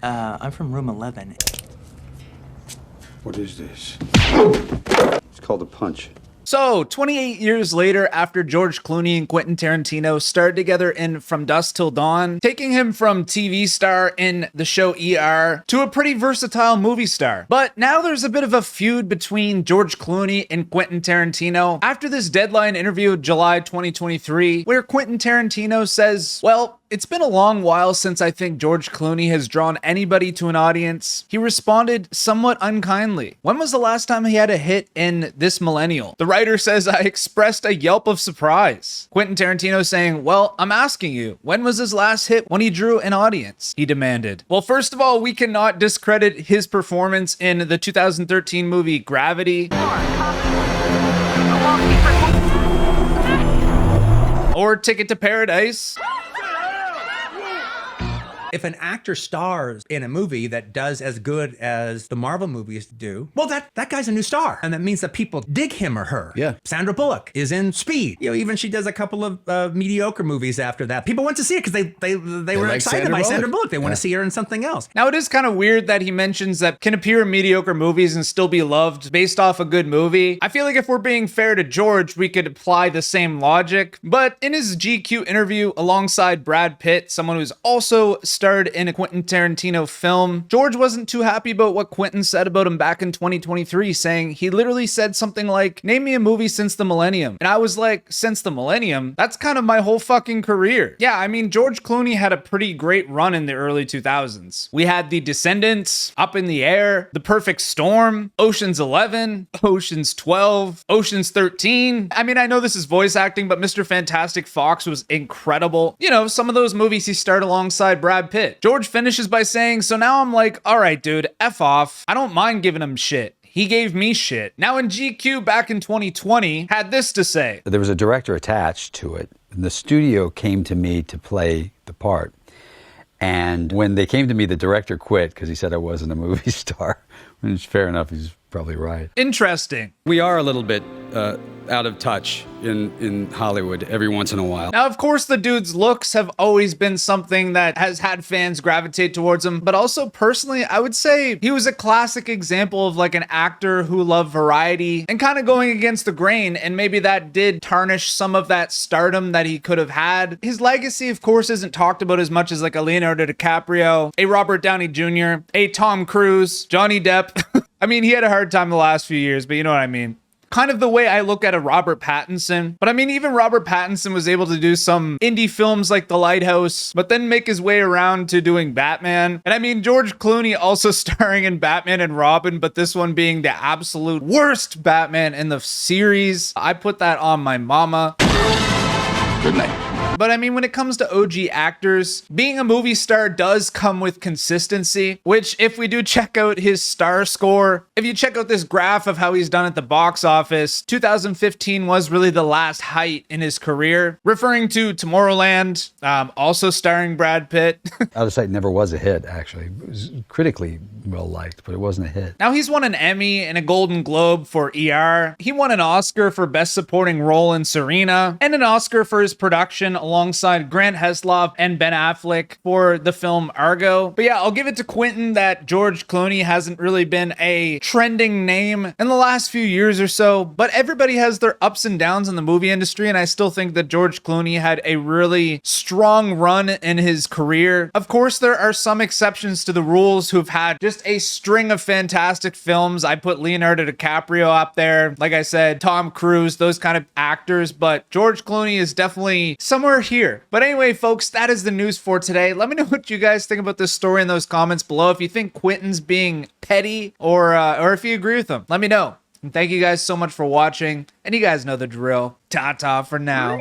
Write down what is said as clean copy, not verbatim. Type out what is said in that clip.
I'm from room 11. What is this? It's called a punch. So, 28 years later, after George Clooney and Quentin Tarantino starred together in From Dusk Till Dawn, taking him from TV star in the show ER to a pretty versatile movie star. But now there's a bit of a feud between George Clooney and Quentin Tarantino after this Deadline interview of July 2023, where Quentin Tarantino says, well, it's been a long while since I think George Clooney has drawn anybody to an audience. He responded somewhat unkindly. When was the last time he had a hit in this millennial? The writer says, I expressed a yelp of surprise. Quentin Tarantino saying, well, I'm asking you, when was his last hit when he drew an audience? He demanded. Well, first of all, we cannot discredit his performance in the 2013 movie Gravity. Or Ticket to Paradise. If an actor stars in a movie that does as good as the Marvel movies do, well, that guy's a new star. And that means that people dig him or her. Yeah. Sandra Bullock is in Speed. You know, even she does a couple of mediocre movies after that. People went to see it because they were like excited by Sandra Bullock. They want to see her in something else. Now, it is kind of weird that he mentions that can appear in mediocre movies and still be loved based off a good movie. I feel like if we're being fair to George, we could apply the same logic. But in his GQ interview alongside Brad Pitt, someone who's also starred in a Quentin Tarantino film, George wasn't too happy about what Quentin said about him back in 2023, saying he literally said something like, name me a movie since the millennium. And I was like, since the millennium? That's kind of my whole fucking career. Yeah, I mean, George Clooney had a pretty great run in the early 2000s. We had The Descendants, Up in the Air, The Perfect Storm, Ocean's 11, Ocean's 12, Ocean's 13. I mean, I know this is voice acting, but Mr. Fantastic Fox was incredible. You know, some of those movies he starred alongside Brad Pitt. George finishes by saying, so now I'm like, all right, dude, F off. I don't mind giving him shit. He gave me shit. Now in GQ back in 2020 had this to say. There was a director attached to it. And the studio came to me to play the part. And when they came to me, the director quit because he said I wasn't a movie star. Which, fair enough, he's probably right. Interesting. We are a little bit out of touch in Hollywood every once in a while. Now, of course, the dude's looks have always been something that has had fans gravitate towards him, but also personally, I would say he was a classic example of like an actor who loved variety and kind of going against the grain, and maybe that did tarnish some of that stardom that he could have had. His legacy, of course, isn't talked about as much as like a Leonardo DiCaprio, a Robert Downey Jr., a Tom Cruise, Johnny Depp. I mean, he had a hard time the last few years, but you know what I mean. Kind of the way I look at a Robert Pattinson. But I mean, even Robert Pattinson was able to do some indie films like The Lighthouse, but then make his way around to doing Batman. And I mean, George Clooney also starring in Batman and Robin, but this one being the absolute worst Batman in the series. I put that on my mama. Good night. But I mean, when it comes to OG actors, being a movie star does come with consistency, which if we do check out his star score, if you check out this graph of how he's done at the box office, 2015 was really the last height in his career, referring to Tomorrowland, also starring Brad Pitt. Out of Sight never was a hit, actually. It was critically well liked, but it wasn't a hit. Now, he's won an Emmy and a Golden Globe for ER. He won an Oscar for Best Supporting Role in Serena, and an Oscar for his production alongside Grant Heslov and Ben Affleck for the film Argo. But yeah, I'll give it to Quentin that George Clooney hasn't really been a trending name in the last few years or so, but everybody has their ups and downs in the movie industry, and I still think that George Clooney had a really strong run in his career. Of course, there are some exceptions to the rules who've had just a string of fantastic films. I put Leonardo DiCaprio up there, like I said, Tom Cruise, those kind of actors, but George Clooney is definitely somewhere here. But anyway, folks, that is the news for today. Let me know what you guys think about this story in those comments below. If you think Quentin's being petty or if you agree with him, let me know. And thank you guys so much for watching. And you guys know the drill. Ta-ta for now.